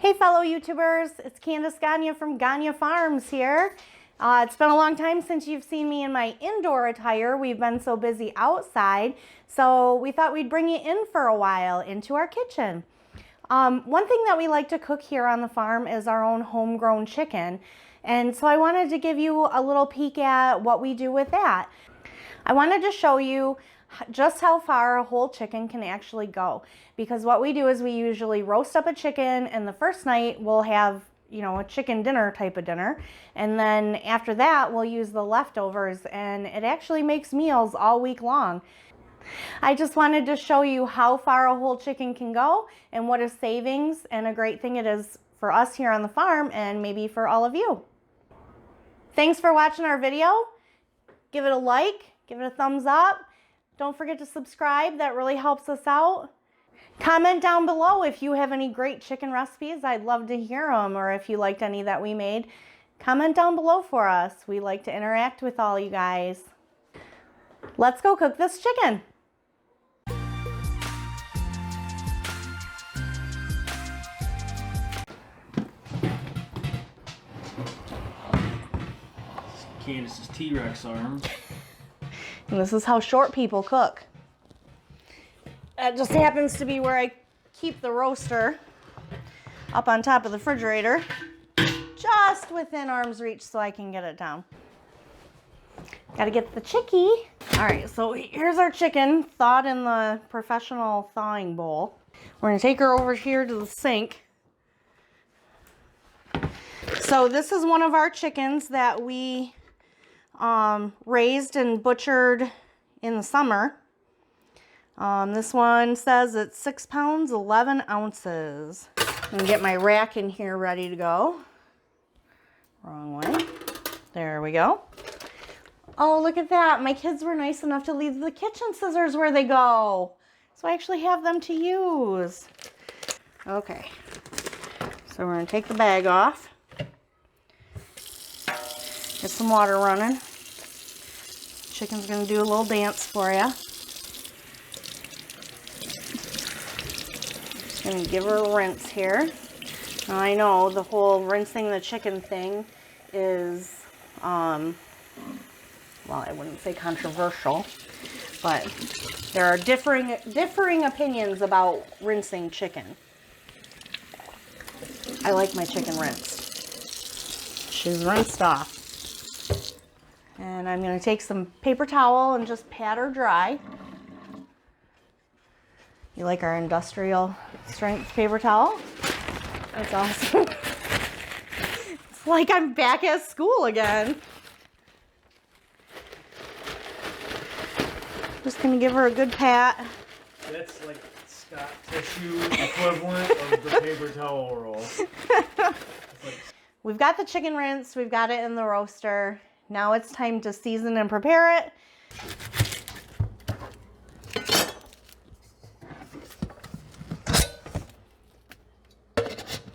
Hey fellow YouTubers, it's Candice Gagne from Gagne Farms here. It's been a long time since you've seen me in my indoor attire. We've been so busy outside, so we thought we'd bring you in for a while into our kitchen. One thing that we like to cook here on the farm is our own homegrown chicken, and so I wanted to give you a little peek at what we do with that. I wanted to show you just how far a whole chicken can actually go, because what we do is we usually roast up a chicken, and the first night we'll have, you know, a chicken dinner type of dinner, and then after that we'll use the leftovers, and it actually makes meals all week long. I just wanted to show you how far a whole chicken can go and what a savings and a great thing it is for us here on the farm, and maybe for all of you. Thanks for watching our video. Give it a like, give it a thumbs up. Don't forget to subscribe, that really helps us out. Comment down below if you have any great chicken recipes. I'd love to hear them, or if you liked any that we made. Comment down below for us. We like to interact with all you guys. Let's go cook this chicken. Candice's T-Rex arm. And this is how short people cook. That just happens to be where I keep the roaster, up on top of the refrigerator, just within arm's reach so I can get it down. Gotta get the chickie. All right, so here's our chicken thawed in the professional thawing bowl. We're gonna take her over here to the sink. So this is one of our chickens that we raised and butchered in the summer. This one says it's 6 pounds, 11 ounces. I'm gonna get my rack in here ready to go. Wrong way. There we go. Oh, look at that. My kids were nice enough to leave the kitchen scissors where they go. So I actually have them to use. Okay. So we're gonna take the bag off. Get some water running. Chicken's gonna do a little dance for you. Just gonna give her a rinse here. Now I know the whole rinsing the chicken thing is, well, I wouldn't say controversial, but there are differing opinions about rinsing chicken. I like my chicken rinsed. She's rinsed off. And I'm going to take some paper towel and just pat her dry. You like our industrial strength paper towel? That's awesome. It's like I'm back at school again. Just going to give her a good pat. That's like Scott tissue equivalent of the paper towel roll. We've got the chicken rinsed. We've got it in the roaster. Now it's time to season and prepare it.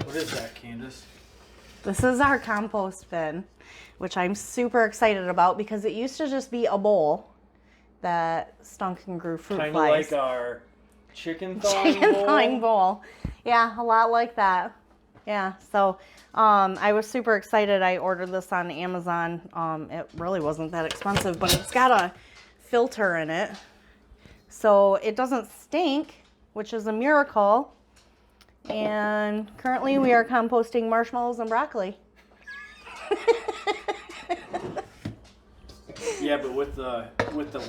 What is that, Candice? This is our compost bin, which I'm super excited about because it used to just be a bowl that stunk and grew fruit flies. Kind of like our chicken thawing bowl. Yeah, a lot like that. Yeah, so I was super excited. I ordered this on Amazon. It really wasn't that expensive, but it's got a filter in it, so it doesn't stink, which is a miracle. And currently we are composting marshmallows and broccoli. Yeah, but with the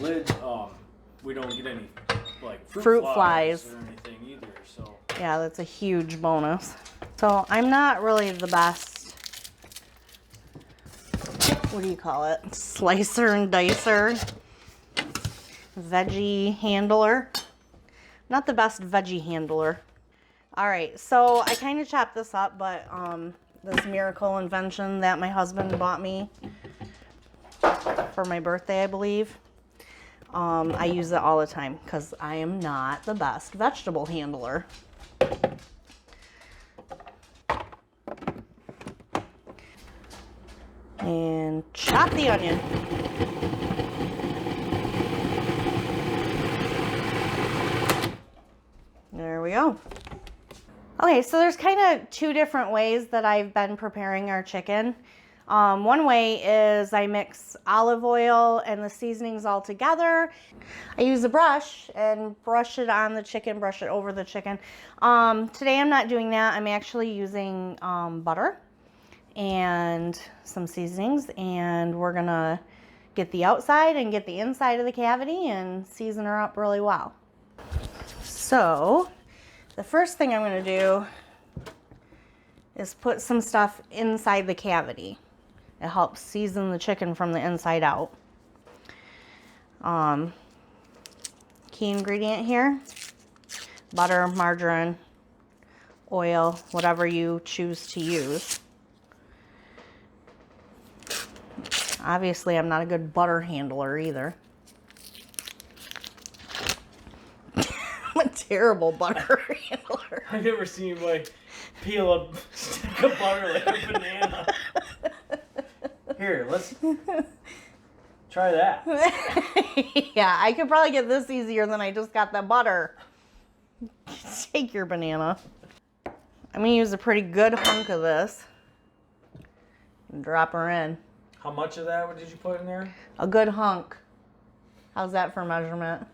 lid, we don't get any like fruit flies or anything either. So yeah, that's a huge bonus. So I'm not really the best, what do you call it, slicer and dicer, veggie handler. Not the best veggie handler. All right, so I kind of chopped this up, but this miracle invention that my husband bought me for my birthday, I believe, I use it all the time because I am not the best vegetable handler. And chop the onion. There we go. Okay, so there's kind of two different ways that I've been preparing our chicken. One way is I mix olive oil and the seasonings all together. I use a brush and brush it on the chicken, brush it over the chicken. Today I'm not doing that. I'm actually using butter and some seasonings, and we're gonna get the outside and get the inside of the cavity and season her up really well. So the first thing I'm gonna do is put some stuff inside the cavity. It helps season the chicken from the inside out. Key ingredient here, butter, margarine, oil, whatever you choose to use. Obviously, I'm not a good butter handler either. I'm a terrible butter handler. I've never seen you like peel a stick of butter like a banana. Here, let's try that. Yeah, I could probably get this easier than I just got the butter. Take your banana. I'm gonna use a pretty good hunk of this and drop her in. How much of that did you put in there? A good hunk. How's that for measurement?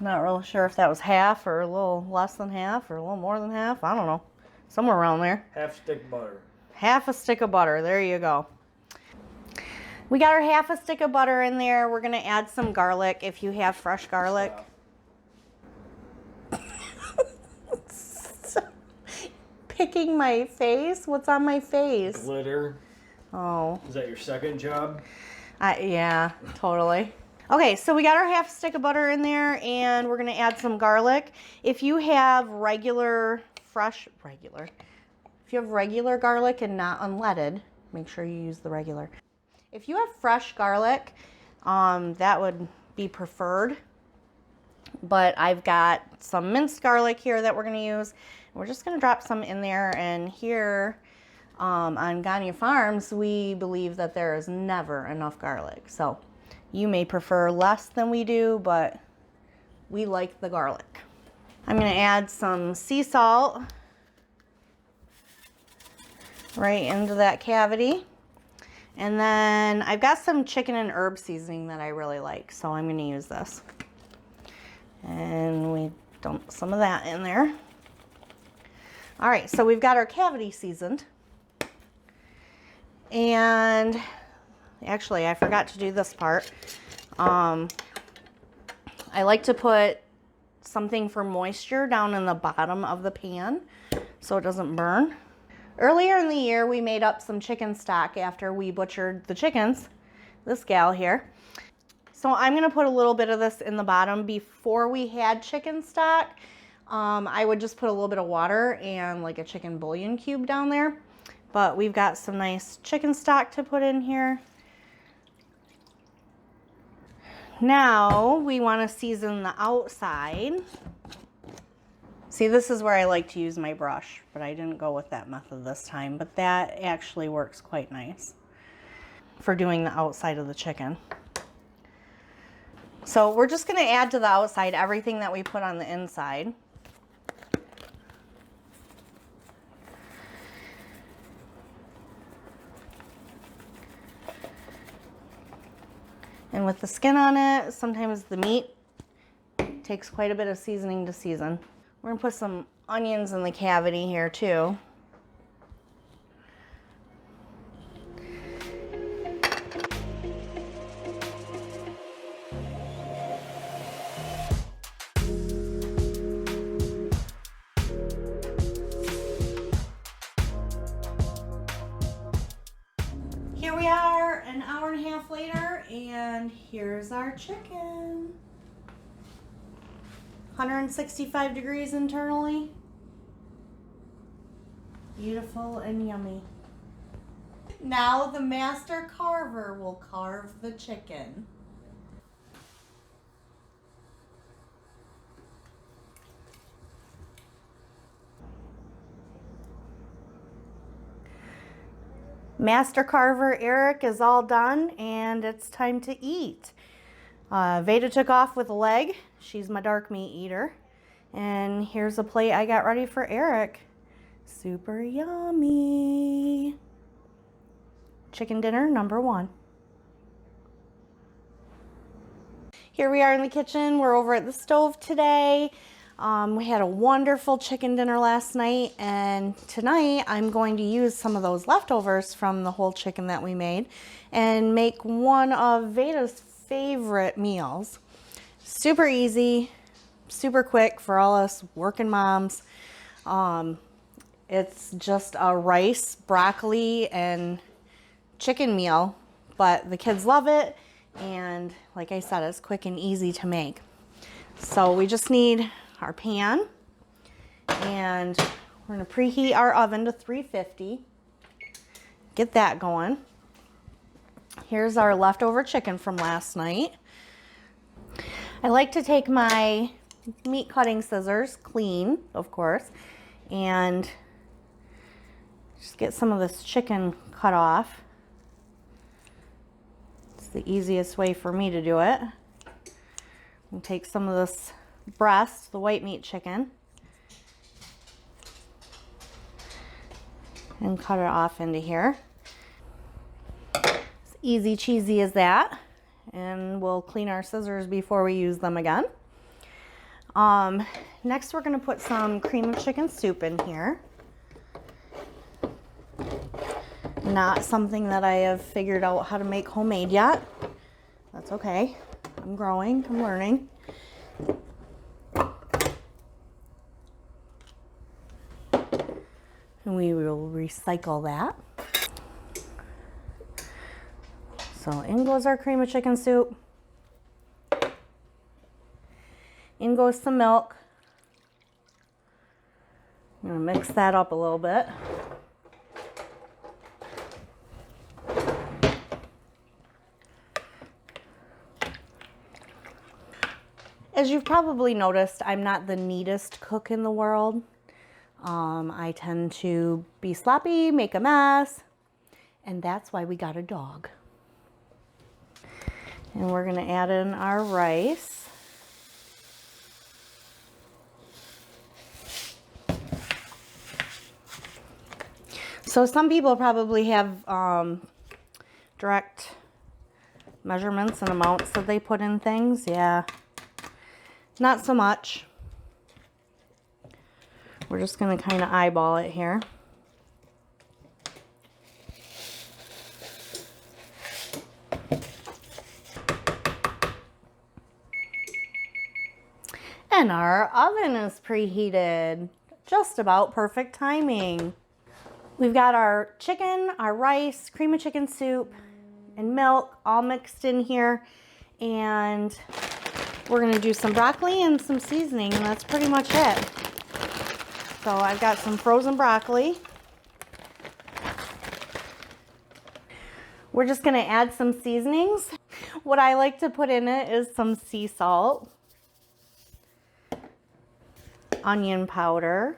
Not really sure if that was half or a little less than half or a little more than half. I don't know. Somewhere around there. Half stick of butter. Half a stick of butter. There you go. We got our half a stick of butter in there. We're going to add some garlic if you have fresh garlic. Picking my face? What's on my face? Glitter. Oh. Is that your second job? Yeah, totally. Okay, so we got our half stick of butter in there, and we're going to add some garlic. If you have regular garlic and not unleaded, make sure you use the regular. If you have fresh garlic, that would be preferred. But I've got some minced garlic here that we're going to use. We're just going to drop some in there, and here on Gagne Farms, we believe that there is never enough garlic. So you may prefer less than we do, but we like the garlic. I'm going to add some sea salt right into that cavity. And then I've got some chicken and herb seasoning that I really like, so I'm going to use this. And we dump some of that in there. All right, so we've got our cavity seasoned. And actually, I forgot to do this part. I like to put something for moisture down in the bottom of the pan so it doesn't burn. Earlier in the year, we made up some chicken stock after we butchered the chickens, this gal here. So I'm gonna put a little bit of this in the bottom. Before we had chicken stock, I would just put a little bit of water and like a chicken bouillon cube down there. But we've got some nice chicken stock to put in here. Now we want to season the outside. See, this is where I like to use my brush, but I didn't go with that method this time. But that actually works quite nice for doing the outside of the chicken. So we're just going to add to the outside everything that we put on the inside. And with the skin on it, sometimes the meat takes quite a bit of seasoning to season. We're gonna put some onions in the cavity here too. Here we are an hour and a half later, and here's our chicken. 165 degrees internally. Beautiful and yummy. Now the master carver will carve the chicken. Master carver Eric is all done, and it's time to eat. Veda took off with a leg. She's my dark meat eater. And here's a plate I got ready for Eric. Super yummy. Chicken dinner number 1. Here we are in the kitchen. We're over at the stove today. We had a wonderful chicken dinner last night, and tonight I'm going to use some of those leftovers from the whole chicken that we made and make one of Veda's favorite meals. Super easy, super quick for all us working moms. It's just a rice, broccoli, and chicken meal, but the kids love it, and like I said, it's quick and easy to make. So we just need our pan, and we're going to preheat our oven to 350. Get that going. Here's our leftover chicken from last night. I like to take my meat cutting scissors, clean of course, and just get some of this chicken cut off. It's the easiest way for me to do it. And take some of this breast, the white meat chicken, and cut it off into here. It's easy cheesy as that. And we'll clean our scissors before we use them again. Next we're going to put some cream of chicken soup in here. Not something that I have figured out how to make homemade yet. That's okay. I'm growing, I'm learning. And we will recycle that. So in goes our cream of chicken soup. In goes some milk. I'm going to mix that up a little bit. As you've probably noticed, I'm not the neatest cook in the world. I tend to be sloppy, make a mess, and that's why we got a dog. And we're going to add in our rice. So some people probably have direct measurements and amounts that they put in things. Yeah, not so much. We're just going to kind of eyeball it here. And our oven is preheated. Just about perfect timing. We've got our chicken, our rice, cream of chicken soup, and milk all mixed in here. And we're going to do some broccoli and some seasoning, and that's pretty much it. So I've got some frozen broccoli. We're just going to add some seasonings. What I like to put in it is some sea salt, onion powder,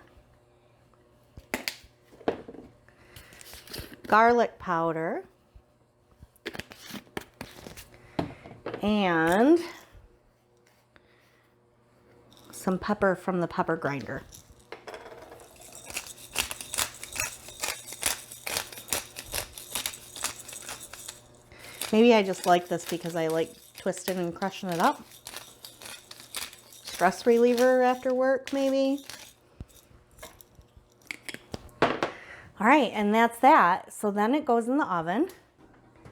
garlic powder, and some pepper from the pepper grinder. Maybe I just like this because I like twisting and crushing it up. Stress reliever after work, maybe. All right, and that's that. So then it goes in the oven.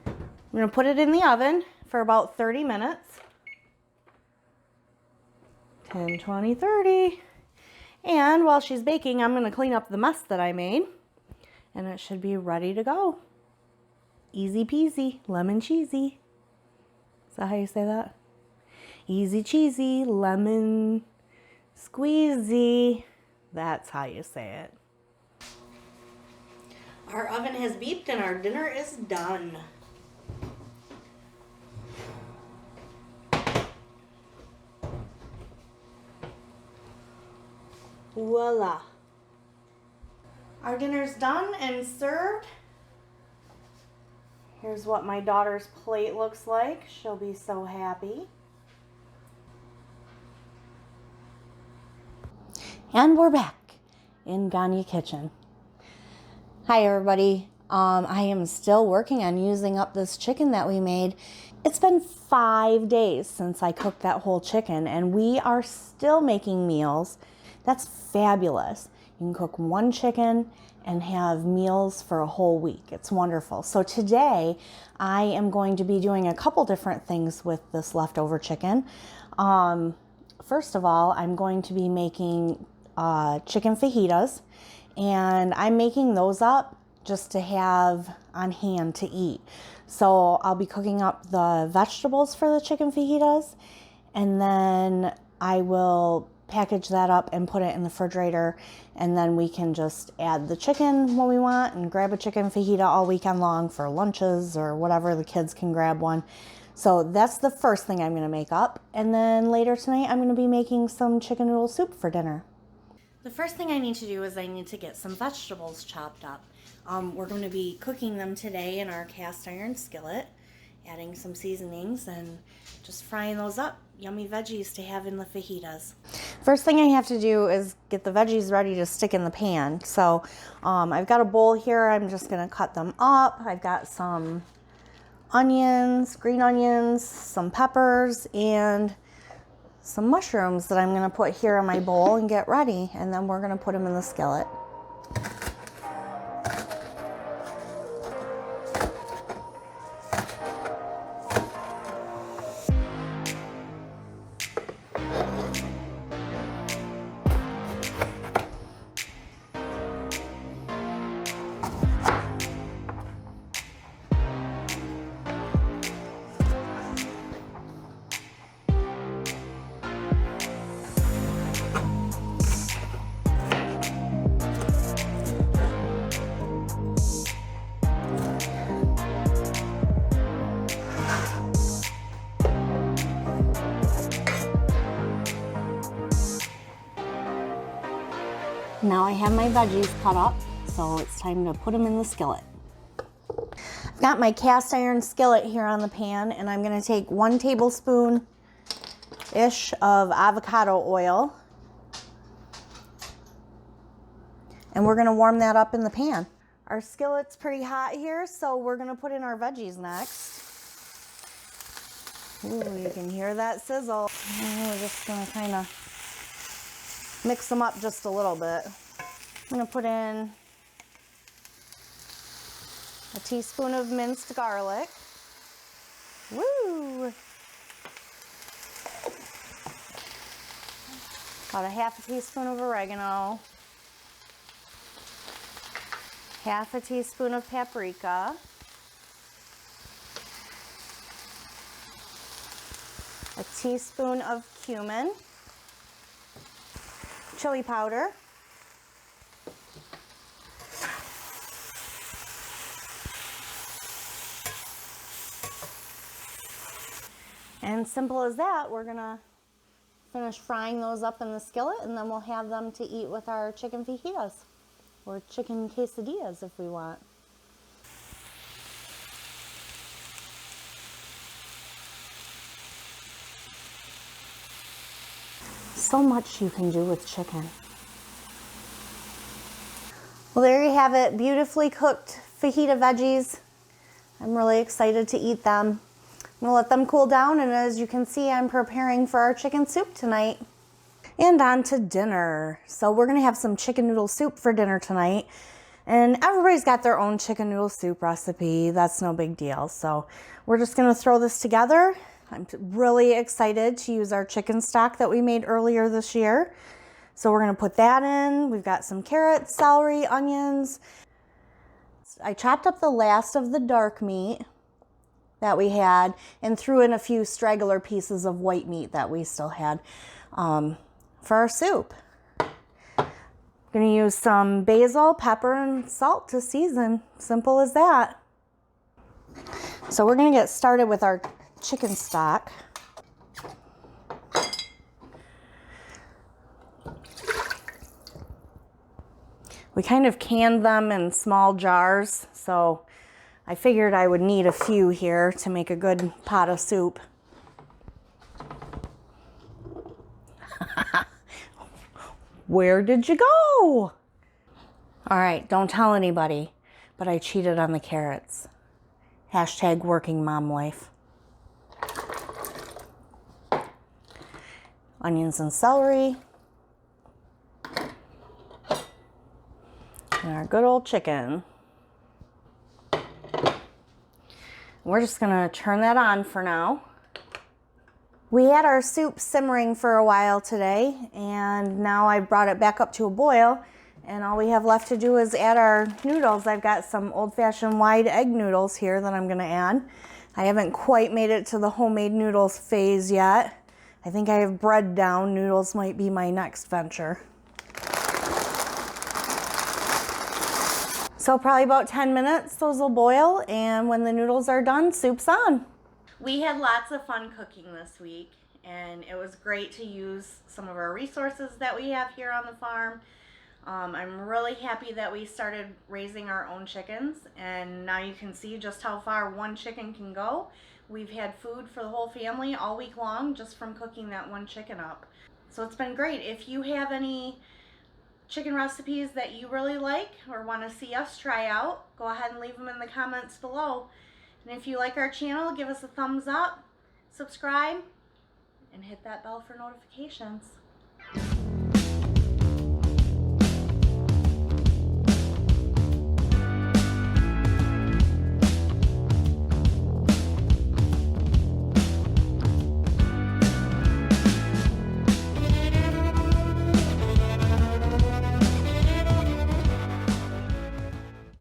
I'm gonna put it in the oven for about 30 minutes. 10, 20, 30. And while she's baking, I'm gonna clean up the mess that I made, and it should be ready to go. Easy peasy, lemon cheesy. Is that how you say that? Easy cheesy, lemon squeezy. That's how you say it. Our oven has beeped and our dinner is done. Voila. Our dinner's done and served. Here's what my daughter's plate looks like. She'll be so happy. And we're back in Gagne Kitchen. Hi everybody. I am still working on using up this chicken that we made. It's been 5 days since I cooked that whole chicken and we are still making meals. That's fabulous. You can cook one chicken and have meals for a whole week. It's wonderful. So today I am going to be doing a couple different things with this leftover chicken. First of all, I'm going to be making chicken fajitas, and I'm making those up just to have on hand to eat. So I'll be cooking up the vegetables for the chicken fajitas, and then I will package that up and put it in the refrigerator, and then we can just add the chicken when we want and grab a chicken fajita all weekend long for lunches or whatever. The kids can grab one. So that's the first thing I'm going to make up, and then later tonight I'm going to be making some chicken noodle soup for dinner. The first thing I need to do is I need to get some vegetables chopped up. We're going to be cooking them today in our cast iron skillet, adding some seasonings and just frying those up. Yummy veggies to have in the fajitas. First thing I have to do is get the veggies ready to stick in the pan. So I've got a bowl here. I'm just going to cut them up. I've got some onions, green onions, some peppers, and some mushrooms that I'm going to put here in my bowl and get ready, and then we're going to put them in the skillet. Now I have my veggies cut up, so it's time to put them in the skillet. I've got my cast iron skillet here on the pan, and I'm going to take 1 tablespoon-ish of avocado oil, and we're going to warm that up in the pan. Our skillet's pretty hot here, so we're going to put in our veggies next. Ooh, you can hear that sizzle. And we're just going to kind of mix them up just a little bit. I'm going to put in a teaspoon of minced garlic. Woo! About a half a teaspoon of oregano. Half a teaspoon of paprika. A teaspoon of cumin. Chili powder, and simple as that. We're gonna finish frying those up in the skillet, and then we'll have them to eat with our chicken fajitas or chicken quesadillas if we want. So much you can do with chicken. Well, there you have it, beautifully cooked fajita veggies. I'm really excited to eat them. I'm gonna let them cool down, and as you can see, I'm preparing for our chicken soup tonight. And on to dinner. So we're gonna have some chicken noodle soup for dinner tonight. And everybody's got their own chicken noodle soup recipe. That's no big deal. So we're just gonna throw this together. I'm really excited to use our chicken stock that we made earlier this year. So we're gonna put that in. We've got some carrots, celery, onions. I chopped up the last of the dark meat that we had and threw in a few straggler pieces of white meat that we still had for our soup. I'm gonna use some basil, pepper, and salt to season. Simple as that. So we're gonna get started with our chicken stock. We kind of canned them in small jars, so I figured I would need a few here to make a good pot of soup. Where did you go? All right, don't tell anybody, but I cheated on the carrots. Hashtag working mom life. Onions and celery. And our good old chicken. We're just gonna turn that on for now. We had our soup simmering for a while today, and now I brought it back up to a boil, and all we have left to do is add our noodles. I've got some old-fashioned wide egg noodles here that I'm gonna add. I haven't quite made it to the homemade noodles phase yet. I think I have bread down. Noodles might be my next venture. So probably about 10 minutes, those will boil, and when the noodles are done, soup's on. We had lots of fun cooking this week, and it was great to use some of our resources that we have here on the farm. I'm really happy that we started raising our own chickens, and now you can see just how far one chicken can go. We've had food for the whole family all week long just from cooking that one chicken up. So it's been great. If you have any chicken recipes that you really like or want to see us try out, go ahead and leave them in the comments below. And if you like our channel, give us a thumbs up, subscribe, and hit that bell for notifications.